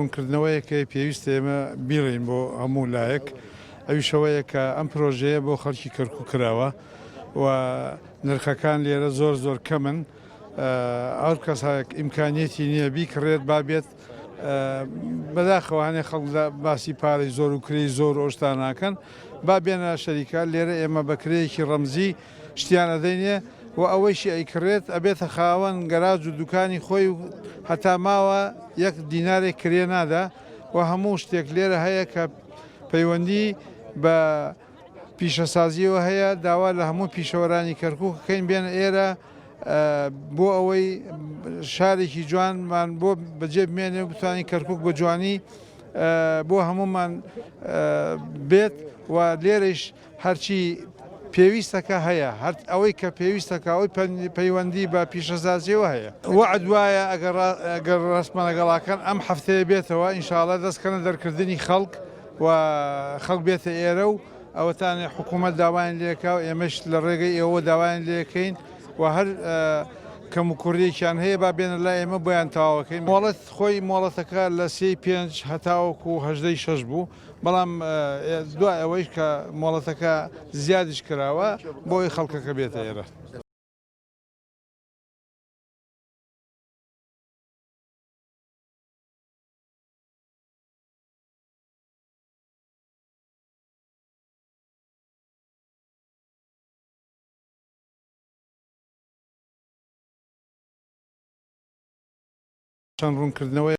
ڕوونکردنەوەیە کە پێویستە ئێمە بیڕین بۆ هەموو لایەک ئەویشەوەیە کە ئەم پرۆژەیە بۆ خەڵکی کەرکووک کراوە و نرخەکان لێرە زۆر کەمن ئەو کەسایەک ئیمکانیەتی نییە بیکڕێت بابێت بەداخەوانێ خەڵک باسی پارەی زۆر و کرێی زۆر ئۆشتا ناکەن با بێنە شەریکە لێرە ئێمە بەکرەیەکی ڕەمزی شتیانە دەینێ و ئەوەیشی ئەیکڕێت ئەبێتە خاوەن گەراج و دوکانی خۆی و هەتا ماوە یەک دینارێک کرێ نادا و هەموو شتێک لێرە هەیە کە پەیوەندی بە پیشەسازیەوە هەیە داوا لە هەموو پیشەوەرانی کەرکووک بکەین بێن ئێرە بۆ ئەوەی شارێکی جوانمان بۆ بەجێ بمێنێ و بتوانین کەرکووک بە جوانی بۆ هەمومان بێت و لێرەش هەرچی پێویستەکە هەیە ئەوەی کە پێویستەکە ئەوی پەیوەندی بە پیشەسازیەوە هەیە وعد وایە ئەگەر ڕستمە لەگەڵاکەن ئەم هەفتەیە بێتەوە ئینشاڵڵا دەستکەنە دەرکردنی خەڵک و خەڵک بێتە ئێرە و ئەوەتانێ حکوومەت داوایان لێکا و ئێمەش لە ڕێگەی ئێوە داوایان لێکەین و هەر کەم و کوڕیەکیان هەیە با بێنە لای ئێمە بۆیان تاواکەین مۆڵەت خۆی مۆڵەتەکە لە 3.5 هەتاوەکو 6 بوو بەڵام دوای ئەوەی کە مۆڵەتەکە زیادیش کراوە بۆی خەڵکەکە بێتە ئێرە. چەند ڕوونکردنەوەی